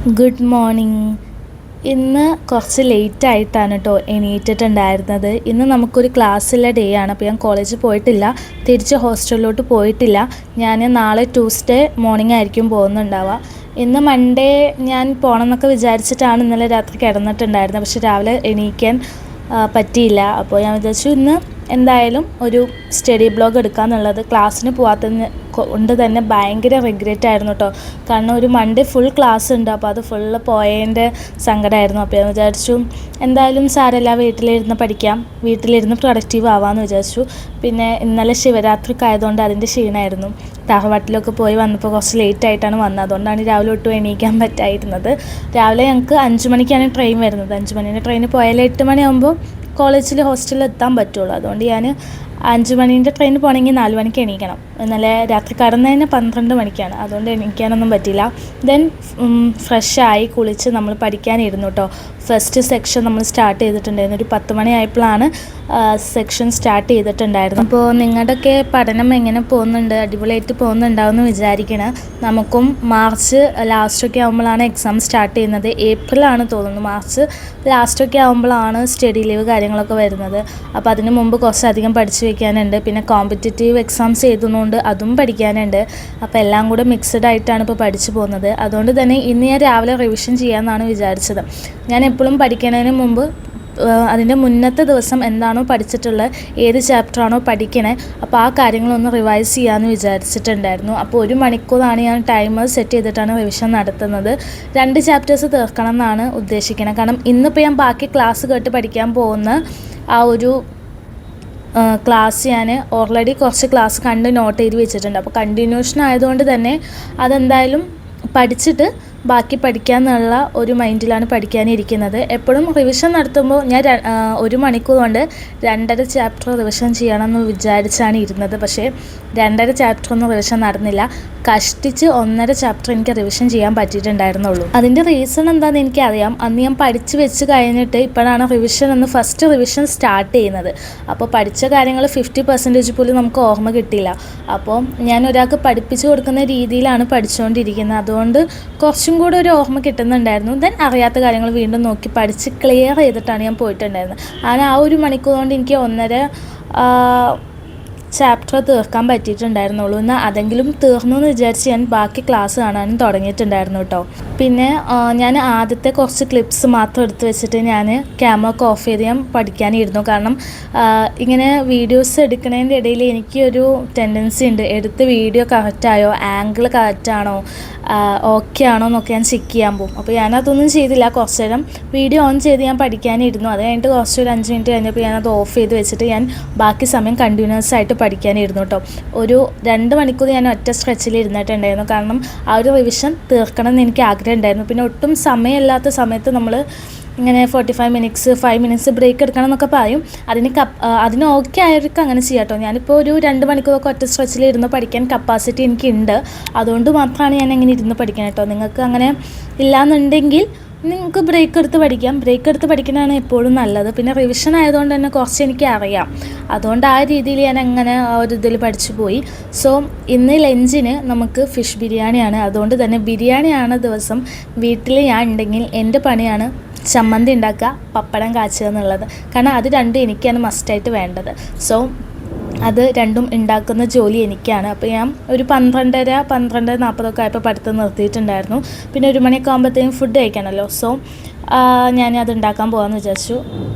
Good morning. ഇന്ന് കുറച്ച് ലേറ്റായിട്ടാണ് കേട്ടോ എണീറ്റിട്ടുണ്ടായിരുന്നത്. ഇന്ന് നമുക്കൊരു ക്ലാസ്സുള്ള ഡേ ആണ്. അപ്പോൾ ഞാൻ കോളേജിൽ പോയിട്ടില്ല, തിരിച്ച് ഹോസ്റ്റലിലോട്ട് പോയിട്ടില്ല. ഞാൻ നാളെ ട്യൂസ്ഡേ മോർണിംഗ് ആയിരിക്കും പോകുന്നുണ്ടാവുക. ഇന്ന് മൺഡേ ഞാൻ പോകണം എന്നൊക്കെ വിചാരിച്ചിട്ടാണ് ഇന്നലെ രാത്രി കിടന്നിട്ടുണ്ടായിരുന്നത്. പക്ഷെ രാവിലെ എണീക്കാൻ പറ്റിയില്ല. അപ്പോൾ ഞാൻ വിചാരിച്ചു ഇന്ന് എന്തായാലും ഒരു സ്റ്റഡി ബ്ലോഗ് എടുക്കാമെന്നുള്ളത്. ക്ലാസ്സിന് പോകാത്തതിന് കൊണ്ട് തന്നെ ഭയങ്കര റിഗ്രറ്റ് ആയിരുന്നു കേട്ടോ. കാരണം ഒരു മൺഡേ ഫുൾ ക്ലാസ് ഉണ്ട്, അപ്പോൾ അത് ഫുള്ള് പോയതിൻ്റെ സങ്കടമായിരുന്നു. അപ്പോൾ ഞാൻ വിചാരിച്ചു എന്തായാലും സാരമില്ല, വീട്ടിലിരുന്ന് പഠിക്കാം, വീട്ടിലിരുന്ന് പ്രൊഡക്റ്റീവ് ആവാമെന്ന് വിചാരിച്ചു. പിന്നെ ഇന്നലെ ശിവരാത്രിക്ക് ആയതുകൊണ്ട് അതിൻ്റെ ക്ഷീണമായിരുന്നു. തറവാട്ടിലൊക്കെ പോയി വന്നപ്പോൾ കുറച്ച് ലേറ്റായിട്ടാണ് വന്നത്, അതുകൊണ്ടാണ് രാവിലെ ഒട്ടും എണീക്കാൻ പറ്റായിരുന്നത്. രാവിലെ ഞങ്ങൾക്ക് 5 മണിക്കാണ് ട്രെയിൻ വരുന്നത്. 5 മണീൻ്റെ ട്രെയിന് പോയാൽ 8 മണിയാകുമ്പോൾ കോളേജിൽ ഹോസ്റ്റലിൽ എത്താൻ പറ്റുള്ളൂ. അതുകൊണ്ട് ഞാൻ 5 മണീൻ്റെ ട്രെയിൻ പോകണമെങ്കിൽ 4 മണിക്ക് എണീക്കണം. ഇന്നലെ രാത്രി കടന്നതിന് 12 മണിക്കാണ്, അതുകൊണ്ട് എണീക്കാനൊന്നും പറ്റില്ല. ദെൻ ഫ്രഷായി കുളിച്ച് നമ്മൾ പഠിക്കാനിരുന്നു കേട്ടോ. ഫസ്റ്റ് സെക്ഷൻ നമ്മൾ സ്റ്റാർട്ട് ചെയ്തിട്ടുണ്ടായിരുന്നു. ഒരു 10 മണിയായപ്പോഴാണ് സെക്ഷൻ സ്റ്റാർട്ട് ചെയ്തിട്ടുണ്ടായിരുന്നു. അപ്പോൾ നിങ്ങളുടെയൊക്കെ പഠനം എങ്ങനെ പോകുന്നുണ്ട്? അടിപൊളിയായിട്ട് പോകുന്നുണ്ടാവുമെന്ന് വിചാരിക്കണം. നമുക്കും മാർച്ച് ലാസ്റ്റൊക്കെ ആകുമ്പോഴാണ് എക്സാം സ്റ്റാർട്ട് ചെയ്യുന്നത്. ഏപ്രിലാണ് തോന്നുന്നു, മാർച്ച് ലാസ്റ്റൊക്കെ ആകുമ്പോഴാണ് സ്റ്റഡി ലീവ് കാര്യങ്ങളൊക്കെ വരുന്നത്. അപ്പോൾ അതിന് മുമ്പ് കുറച്ചധികം പഠിച്ചു വയ്ക്കാനുണ്ട്. പിന്നെ കോമ്പറ്റേറ്റീവ് എക്സാംസ് എഴുതുന്നതുകൊണ്ട് അതും പഠിക്കാനുണ്ട്. അപ്പോൾ എല്ലാം കൂടെ മിക്സഡ് ആയിട്ടാണ് ഇപ്പോൾ പഠിച്ചു പോകുന്നത്. അതുകൊണ്ട് തന്നെ ഇന്ന് ഞാൻ രാവിലെ റിവിഷൻ ചെയ്യാമെന്നാണ് വിചാരിച്ചത്. ഞാൻ എപ്പോഴും പഠിക്കുന്നതിന് മുമ്പ് അതിൻ്റെ മുന്നത്തെ ദിവസം എന്താണോ പഠിച്ചിട്ടുള്ളത്, ഏത് ചാപ്റ്ററാണോ പഠിക്കണേ, അപ്പോൾ ആ കാര്യങ്ങളൊന്ന് റിവൈസ് ചെയ്യാമെന്ന് വിചാരിച്ചിട്ടുണ്ടായിരുന്നു. അപ്പോൾ 1 മണിക്കൂറാണ് ഞാൻ ടൈമർ സെറ്റ് ചെയ്തിട്ടാണ് റിവിഷൻ നടത്തുന്നത്. 2 ചാപ്റ്റേഴ്സ് തീർക്കണം എന്നാണ് ഉദ്ദേശിക്കുന്നത്. കാരണം ഇന്നിപ്പോൾ ഞാൻ ബാക്കി ക്ലാസ് കേട്ട് പഠിക്കാൻ പോകുന്ന ആ ഒരു ക്ലാസ് ഞാൻ ഓൾറെഡി കുറച്ച് ക്ലാസ് കണ്ട് നോട്ട് ചെയ്ത് വെച്ചിട്ടുണ്ട്. അപ്പോൾ കണ്ടിന്യൂഷൻ ആയതുകൊണ്ട് തന്നെ അതെന്തായാലും പഠിച്ചിട്ട് ബാക്കി പഠിക്കാമെന്നുള്ള ഒരു മൈൻഡിലാണ് പഠിക്കാനിരിക്കുന്നത്. എപ്പോഴും റിവിഷൻ നടത്തുമ്പോൾ ഞാൻ 1 മണിക്കൂർ കൊണ്ട് 2.5 ചാപ്റ്റർ റിവിഷൻ ചെയ്യണമെന്ന് വിചാരിച്ചാണ് ഇരുന്നത്. പക്ഷേ 2.5 ചാപ്റ്ററൊന്നും റിവിഷൻ നടന്നില്ല. കഷ്ടിച്ച് 1.5 ചാപ്റ്റർ എനിക്ക് റിവിഷൻ ചെയ്യാൻ പറ്റിയിട്ടുണ്ടായിരുന്നുള്ളൂ. അതിൻ്റെ റീസൺ എന്താണെന്ന് എനിക്കറിയാം. അന്ന് ഞാൻ പഠിച്ച് വെച്ച് കഴിഞ്ഞിട്ട് ഇപ്പോഴാണ് ഫസ്റ്റ് റിവിഷൻ സ്റ്റാർട്ട് ചെയ്യുന്നത്. അപ്പോൾ പഠിച്ച കാര്യങ്ങൾ 50% പോലും നമുക്ക് ഓർമ്മ കിട്ടിയില്ല. അപ്പോൾ ഞാൻ ഒരാൾക്ക് പഠിപ്പിച്ചു കൊടുക്കുന്ന രീതിയിലാണ് പഠിച്ചുകൊണ്ടിരിക്കുന്നത്. അതുകൊണ്ട് കുറച്ചും കൂടെ ഒരു ഓർമ്മ കിട്ടുന്നുണ്ടായിരുന്നു. ദെൻ അറിയാത്ത കാര്യങ്ങൾ വീണ്ടും നോക്കി പഠിച്ച് ക്ലിയർ ചെയ്തിട്ടാണ് ഞാൻ പോയിട്ടുണ്ടായിരുന്നത്. അങ്ങനെ ആ 1 മണിക്കൂർ കൊണ്ട് എനിക്ക് 1.5 ചാപ്റ്റർ തീർക്കാൻ പറ്റിയിട്ടുണ്ടായിരുന്നുള്ളൂ. എന്നാൽ അതെങ്കിലും തീർന്നു എന്ന് വിചാരിച്ച് ഞാൻ ബാക്കി ക്ലാസ് കാണാനും തുടങ്ങിയിട്ടുണ്ടായിരുന്നു കേട്ടോ. പിന്നെ ഞാൻ ആദ്യത്തെ കുറച്ച് ക്ലിപ്സ് മാത്രം എടുത്ത് വെച്ചിട്ട് ഞാൻ ക്യാമറ ഒക്കെ ഓഫ് ചെയ്ത് ഞാൻ പഠിക്കാനിരുന്നു. കാരണം ഇങ്ങനെ വീഡിയോസ് എടുക്കുന്നതിൻ്റെ ഇടയിൽ എനിക്കൊരു ടെൻഡൻസി ഉണ്ട്, എടുത്ത് വീഡിയോ കറക്റ്റായോ, ആംഗിൾ കറക്റ്റാണോ, ഓക്കെ ആണോ എന്നൊക്കെ ഞാൻ ചെക്ക് ചെയ്യാൻ പോകും. അപ്പോൾ ഞാനതൊന്നും ചെയ്തില്ല. കുറച്ച് നേരം വീഡിയോ ഓൺ ചെയ്ത് ഞാൻ പഠിക്കാനിരുന്നു. അത് കഴിഞ്ഞിട്ട് കുറച്ചൊരു 5 മിനിറ്റ് കഴിഞ്ഞപ്പോൾ ഞാനത് ഓഫ് ചെയ്ത് വെച്ചിട്ട് ഞാൻ ബാക്കി സമയം കണ്ടിന്യൂസ് ആയിട്ട് പഠിക്കാനിരുന്നു കേട്ടോ. ഒരു 2 മണിക്കൂർ ഞാൻ ഒറ്റ സ്ട്രെച്ചിൽ ഇരുന്നിട്ടുണ്ടായിരുന്നു. കാരണം ആ ഒരു റിവിഷൻ തീർക്കണം എന്ന് എനിക്ക് ആഗ്രഹം ഉണ്ടായിരുന്നു. പിന്നെ ഒട്ടും സമയമില്ലാത്ത സമയത്ത് നമ്മൾ ഇങ്ങനെ 45 മിനിറ്റ്സ് 5 മിനിറ്റ്സ് ബ്രേക്ക് എടുക്കണം എന്നൊക്കെ പറയും. അതിന് ഓക്കെ ആയവർക്ക് അങ്ങനെ ചെയ്യാം കേട്ടോ. ഞാനിപ്പോൾ ഒരു 2 മണിക്കൂറൊക്കെ ഒറ്റ സ്ട്രെച്ചിൽ ഇരുന്ന് പഠിക്കാൻ കപ്പാസിറ്റി എനിക്കുണ്ട്. അതുകൊണ്ട് മാത്രമാണ് ഞാൻ അങ്ങനെ ഇരുന്ന് പഠിക്കണം കേട്ടോ. നിങ്ങൾക്ക് അങ്ങനെ ഇല്ലയെന്നുണ്ടെങ്കിൽ നിങ്ങൾക്ക് ബ്രേക്ക് എടുത്ത് പഠിക്കാം. ബ്രേക്ക് എടുത്ത് പഠിക്കുന്നതാണ് എപ്പോഴും നല്ലത്. പിന്നെ റിവിഷൻ ആയതുകൊണ്ട് തന്നെ കുറച്ച് എനിക്ക് അറിയാം. അതുകൊണ്ട് ആ രീതിയിൽ ഞാൻ അങ്ങനെ ഒരു ഇതിൽ പഠിച്ചു പോയി. സോ ഇന്ന് ലഞ്ചിന് നമുക്ക് ഫിഷ് ബിരിയാണിയാണ്. അതുകൊണ്ട് തന്നെ ബിരിയാണിയാണ് ദിവസം. വീട്ടിൽ ഞാൻ ഉണ്ടെങ്കിൽ എൻ്റെ പണിയാണ് ചമ്മന്തി ഉണ്ടാക്കുക, പപ്പടം കാച്ചുക എന്നുള്ളത്. കാരണം അത് രണ്ടും എനിക്കാണ് മസ്റ്റായിട്ട് വേണ്ടത്. സോ അത് രണ്ടും ഉണ്ടാക്കുന്ന ജോലി എനിക്കാണ്. അപ്പോൾ ഞാൻ ഒരു 12:40 ആയപ്പോൾ പഠിത്തം നിർത്തിയിട്ടുണ്ടായിരുന്നു. പിന്നെ 1 മണിയൊക്കെ ആകുമ്പോഴത്തേക്കും ഫുഡ് കഴിക്കണമല്ലോ. സോ ഞാനത് ഉണ്ടാക്കാൻ പോകാമെന്ന് വിചാരിച്ചു.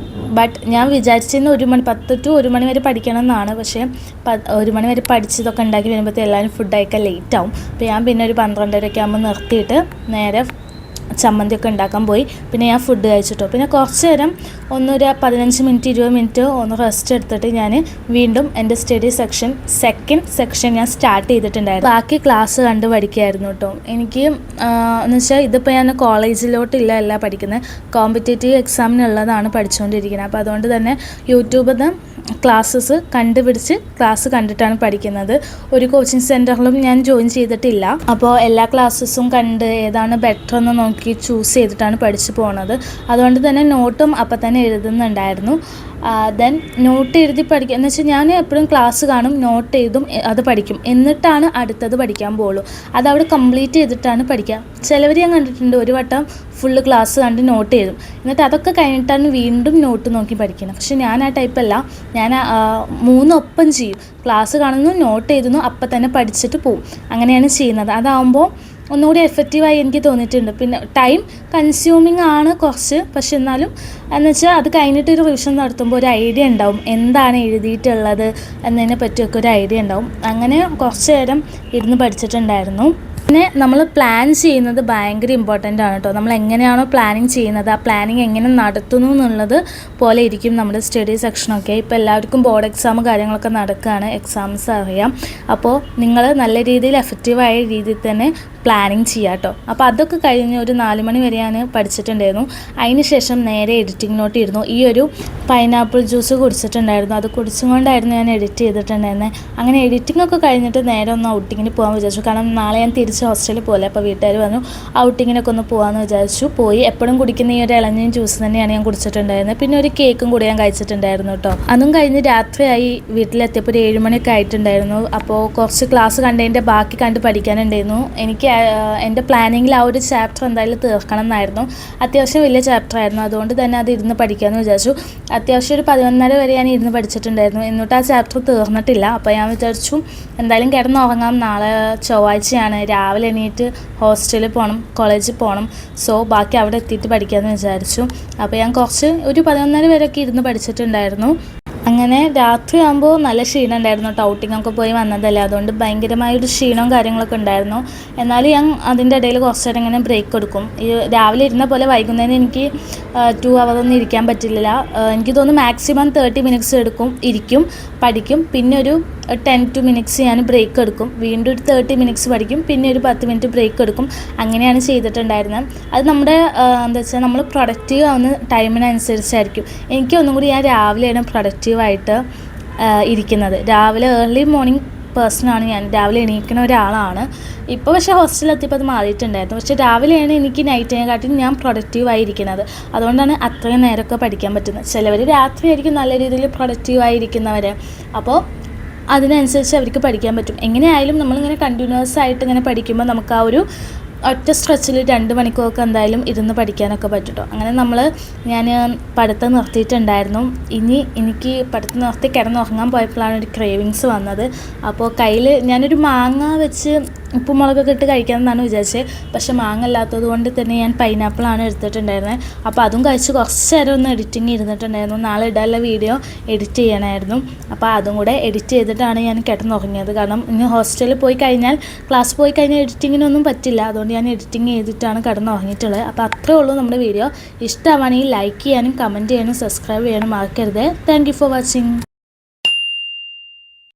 ബട്ട് ഞാൻ വിചാരിച്ചിരുന്ന 10 to 1 മണി വരെ പഠിക്കണം എന്നാണ്. പക്ഷേ 1 മണി വരെ പഠിച്ചതൊക്കെ ഉണ്ടാക്കി വരുമ്പോഴത്തേക്കും എല്ലാവരും ഫുഡ് കഴിക്കാൻ ലേറ്റ് ആവും. അപ്പോൾ ഞാൻ പിന്നെ ഒരു 12:30 ആകുമ്പോൾ നിർത്തിയിട്ട് നേരെ ചമ്മന്തിയൊക്കെ ഉണ്ടാക്കാൻ പോയി. പിന്നെ ഞാൻ ഫുഡ് കഴിച്ചിട്ടോ. പിന്നെ കുറച്ച് നേരം 15 മിനിറ്റ് 20 മിനിറ്റ് ഒന്ന് റെസ്റ്റ് എടുത്തിട്ട് ഞാൻ വീണ്ടും എൻ്റെ സ്റ്റഡി സെക്കൻഡ് സെക്ഷൻ ഞാൻ സ്റ്റാർട്ട് ചെയ്തിട്ടുണ്ടായിരുന്നു. ബാക്കി ക്ലാസ് കണ്ട് പഠിക്കുകയായിരുന്നു കേട്ടോ. എനിക്ക് എന്ന് വെച്ചാൽ ഇതിപ്പോൾ ഞാൻ കോളേജിലോട്ടില്ല പഠിക്കുന്നത്, കോമ്പറ്റേറ്റീവ് എക്സാമിനുള്ളതാണ് പഠിച്ചുകൊണ്ടിരിക്കുന്നത്. അപ്പോൾ അതുകൊണ്ട് തന്നെ യൂട്യൂബിൽ നിന്ന് ക്ലാസ്സസ് കണ്ടുപിടിച്ച് ക്ലാസ് കണ്ടിട്ടാണ് പഠിക്കുന്നത്. ഒരു കോച്ചിങ് സെൻറ്ററിലും ഞാൻ ജോയിൻ ചെയ്തിട്ടില്ല. അപ്പോൾ എല്ലാ ക്ലാസ്സസും കണ്ട് ഏതാണ് ബെറ്റർ എന്ന് നോക്കി ചൂസ് ചെയ്തിട്ടാണ് പഠിച്ചു പോകുന്നത്. അതുകൊണ്ട് തന്നെ നോട്ടും അപ്പം തന്നെ എഴുതുന്നുണ്ടായിരുന്നു. ദെൻ നോട്ട് എഴുതി പഠിക്കുക എന്ന് വെച്ചാൽ ഞാൻ എപ്പോഴും ക്ലാസ് കാണും, നോട്ട് എഴുതും, അത് പഠിക്കും, എന്നിട്ടാണ് അടുത്തത് പഠിക്കാൻ പോകുള്ളൂ. അതവിടെ കംപ്ലീറ്റ് ചെയ്തിട്ടാണ് പഠിക്കുക. ചിലവർ ഞാൻ കണ്ടിട്ടുണ്ട് ഒരു വട്ടം ഫുള്ള് ക്ലാസ് കണ്ട് നോട്ട് എഴുതും, എന്നിട്ട് അതൊക്കെ കഴിഞ്ഞിട്ടാണ് വീണ്ടും നോട്ട് നോക്കി പഠിക്കുന്നത്. പക്ഷെ ഞാൻ ആ ടൈപ്പല്ല. ഞാൻ 3 ഒപ്പം ചെയ്യും. ക്ലാസ് കാണുന്നു, നോട്ട് എഴുതുന്നു, അപ്പം തന്നെ പഠിച്ചിട്ട് പോവും. അങ്ങനെയാണ് ചെയ്യുന്നത്. അതാകുമ്പോൾ ഒന്നുകൂടി എഫക്റ്റീവായി എനിക്ക് തോന്നിയിട്ടുണ്ട്. പിന്നെ ടൈം കൺസ്യൂമിങ് ആണ് കുറച്ച്, പക്ഷെ എന്നാലും എന്ന് വെച്ചാൽ അത് കഴിഞ്ഞിട്ടൊരു റിവിഷൻ നടത്തുമ്പോൾ ഒരു ഐഡിയ ഉണ്ടാവും എന്താണ് എഴുതിയിട്ടുള്ളത് എന്നതിനെ പറ്റിയൊക്കെ ഒരു ഐഡിയ ഉണ്ടാവും. അങ്ങനെ കുറച്ച് നേരം ഇരുന്ന് പഠിച്ചിട്ടുണ്ടായിരുന്നു. പിന്നെ നമ്മൾ പ്ലാൻ ചെയ്യുന്നത് ഭയങ്കര ഇമ്പോർട്ടൻ്റ് ആണ് കേട്ടോ. നമ്മൾ എങ്ങനെയാണോ പ്ലാനിങ് ചെയ്യുന്നത്, ആ പ്ലാനിങ് എങ്ങനെ നടത്തുന്നു എന്നുള്ളത് പോലെ ഇരിക്കും നമ്മുടെ സ്റ്റഡി സെക്ഷനൊക്കെ. ഇപ്പോൾ എല്ലാവർക്കും ബോർഡ് എക്സാം കാര്യങ്ങളൊക്കെ നടക്കുകയാണ്, എക്സാംസ് അറിയാം. അപ്പോൾ നിങ്ങൾ നല്ല രീതിയിൽ എഫക്റ്റീവായ രീതിയിൽ തന്നെ പ്ലാനിങ് ചെയ്യുക കേട്ടോ. അപ്പോൾ അതൊക്കെ കഴിഞ്ഞ് ഒരു 4 മണി വരെ ഞാൻ പഠിച്ചിട്ടുണ്ടായിരുന്നു. അതിന് ശേഷം നേരെ എഡിറ്റിങ്ങിലോട്ട് ഇരുന്നു. ഈ ഒരു പൈനാപ്പിൾ ജ്യൂസ് കുടിച്ചിട്ടുണ്ടായിരുന്നു, അത് കുടിച്ചുകൊണ്ടായിരുന്നു ഞാൻ എഡിറ്റ് ചെയ്തിട്ടുണ്ടായിരുന്നത്. അങ്ങനെ എഡിറ്റിംഗ് ഒക്കെ കഴിഞ്ഞിട്ട് നേരെ ഒന്ന് ഔട്ടിങ്ങിന് പോകാൻ വിചാരിച്ചു. കാരണം നാളെ ഞാൻ തിരിച്ച് ഹോസ്റ്റലിൽ പോലെ. അപ്പോൾ വീട്ടുകാർ പറഞ്ഞു ഔട്ടിങ്ങിനൊക്കെ ഒന്ന് പോകാമെന്ന് വിചാരിച്ചു. പോയി. എപ്പോഴും കുടിക്കുന്ന ഈ ഒരു ഇളഞ്ഞയും ജ്യൂസ് തന്നെയാണ് ഞാൻ കുടിച്ചിട്ടുണ്ടായിരുന്നത്. പിന്നെ ഒരു കേക്കും കൂടി ഞാൻ കഴിച്ചിട്ടുണ്ടായിരുന്നു കേട്ടോ. അതും കഴിഞ്ഞ് രാത്രിയായി. വീട്ടിലെത്തിയപ്പോൾ ഒരു 7 മണിയൊക്കെ ആയിട്ടുണ്ടായിരുന്നു. അപ്പോൾ കുറച്ച് ക്ലാസ് കണ്ടതിൻ്റെ ബാക്കി കണ്ട് പഠിക്കാനുണ്ടായിരുന്നു. എനിക്ക് എൻ്റെ പ്ലാനിങ്ങിൽ ആ ഒരു ചാപ്റ്റർ എന്തായാലും തീർക്കണം എന്നായിരുന്നു. അത്യാവശ്യം വലിയ ചാപ്റ്റർ ആയിരുന്നു, അതുകൊണ്ട് തന്നെ അത് ഇരുന്ന് പഠിക്കാമെന്ന് വിചാരിച്ചു. അത്യാവശ്യം ഒരു 11:30 വരെ ഞാൻ ഇരുന്ന് പഠിച്ചിട്ടുണ്ടായിരുന്നു. എന്നിട്ട് ആ ചാപ്റ്റർ തീർന്നിട്ടില്ല. അപ്പോൾ ഞാൻ വിചാരിച്ചു എന്തായാലും കിടന്നുറങ്ങാം, നാളെ ചൊവ്വാഴ്ചയാണ്, രാവിലെ എണീറ്റ് ഹോസ്റ്റലിൽ പോകണം, കോളേജിൽ പോകണം. സോ ബാക്കി അവിടെ എത്തിയിട്ട് പഠിക്കാമെന്ന് വിചാരിച്ചു. അപ്പോൾ ഞാൻ ഒരു 11:30 വരെയൊക്കെ ഇരുന്ന് പഠിച്ചിട്ടുണ്ടായിരുന്നു. അങ്ങനെ രാത്രിയാകുമ്പോൾ നല്ല ക്ഷീണം ഉണ്ടായിരുന്നു. ഔട്ടിങ്ങൊക്കെ പോയി വന്നതല്ലേ, അതുകൊണ്ട് ഭയങ്കരമായൊരു ക്ഷീണവും കാര്യങ്ങളൊക്കെ ഉണ്ടായിരുന്നു. എന്നാലും ഞാൻ അതിൻ്റെ ഇടയിൽ കുറച്ച് നേരം ഇങ്ങനെ ബ്രേക്ക് കൊടുക്കും. ഈ രാവിലെ ഇരുന്ന പോലെ വൈകുന്നേരം എനിക്ക് 2 hour ഇരിക്കാൻ പറ്റില്ല. എനിക്ക് തോന്നുന്നു മാക്സിമം 30 minutes ഇരിക്കും, പഠിക്കും. പിന്നെ ഒരു 10 minutes ഞാൻ ബ്രേക്ക് എടുക്കും. വീണ്ടും ഒരു 30 minutes പഠിക്കും. പിന്നെ ഒരു 10 minute ബ്രേക്ക് എടുക്കും. അങ്ങനെയാണ് ചെയ്തിട്ടുണ്ടായിരുന്നത്. അത് നമ്മുടെ എന്താ വെച്ചാൽ നമ്മൾ പ്രൊഡക്റ്റീവ് ആവുന്ന ടൈമിനനുസരിച്ചായിരിക്കും. എനിക്ക് ഒന്നും കൂടി ഞാൻ രാവിലെയാണ് പ്രൊഡക്റ്റീവായിട്ട് ഇരിക്കുന്നത്. രാവിലെ ഏർലി മോർണിംഗ് പേഴ്സണാണ് ഞാൻ. രാവിലെ എണീക്കുന്ന ഒരാളാണ്. ഇപ്പോൾ പക്ഷേ ഹോസ്റ്റലിലെത്തിയപ്പോൾ അത് മാറിയിട്ടുണ്ടായിരുന്നു. പക്ഷേ രാവിലെയാണ് എനിക്ക് നൈറ്റിനെക്കാട്ടിലും ഞാൻ പ്രൊഡക്റ്റീവായിരിക്കുന്നത്. അതുകൊണ്ടാണ് അത്രയും നേരമൊക്കെ പഠിക്കാൻ പറ്റുന്നത്. ചിലവർ രാത്രിയായിരിക്കും നല്ല രീതിയിൽ പ്രൊഡക്റ്റീവായിരിക്കുന്നവർ. അപ്പോൾ അതിനനുസരിച്ച് അവർക്ക് പഠിക്കാൻ പറ്റും. എങ്ങനെയായാലും നമ്മളിങ്ങനെ കണ്ടിന്യൂസ് ആയിട്ട് ഇങ്ങനെ പഠിക്കുമ്പോൾ നമുക്ക് ആ ഒരു ഒറ്റ സ്ട്രെച്ചിൽ 2 മണിക്കൂറൊക്കെ എന്തായാലും ഇരുന്ന് പഠിക്കാനൊക്കെ പറ്റും കേട്ടോ. അങ്ങനെ ഞാൻ പഠിത്തം നിർത്തിയിട്ടുണ്ടായിരുന്നു. എനിക്ക് പഠിത്തം നിർത്തി കിടന്നുറങ്ങാൻ പോയപ്പോഴാണ് ഒരു ക്രേവിങ്സ് വന്നത്. അപ്പോൾ കയ്യിൽ ഞാനൊരു മാങ്ങ വെച്ച് ഉപ്പും മുളകൊക്കെ ഇട്ട് കഴിക്കാമെന്നാണ് വിചാരിച്ചത്. പക്ഷേ മാങ്ങ അല്ലാത്തത് കൊണ്ട് തന്നെ ഞാൻ പൈനാപ്പിളാണ് എടുത്തിട്ടുണ്ടായിരുന്നത്. അപ്പോൾ അതും കഴിച്ച് കുറച്ച് നേരം ഒന്ന് എഡിറ്റിങ് ഇരുന്നിട്ടുണ്ടായിരുന്നു. നാളെ ഇടാനുള്ള വീഡിയോ എഡിറ്റ് ചെയ്യണമായിരുന്നു. അപ്പോൾ അതും കൂടെ എഡിറ്റ് ചെയ്തിട്ടാണ് ഞാൻ കിടന്നുറങ്ങിയത്. കാരണം ഇനി ഹോസ്റ്റലിൽ പോയി കഴിഞ്ഞാൽ, ക്ലാസ് പോയി കഴിഞ്ഞാൽ എഡിറ്റിങ്ങിനൊന്നും പറ്റില്ല. അതുകൊണ്ട് ഞാൻ എഡിറ്റിങ് ചെയ്തിട്ടാണ് കിടന്നുറങ്ങിയിട്ടുള്ളത്. അപ്പോൾ അത്രേ ഉള്ളൂ നമ്മുടെ വീഡിയോ. ഇഷ്ടമാണെങ്കിൽ ലൈക്ക് ചെയ്യാനും കമൻറ്റ് ചെയ്യാനും സബ്സ്ക്രൈബ് ചെയ്യാനും മറക്കരുത്. Thank you for watching.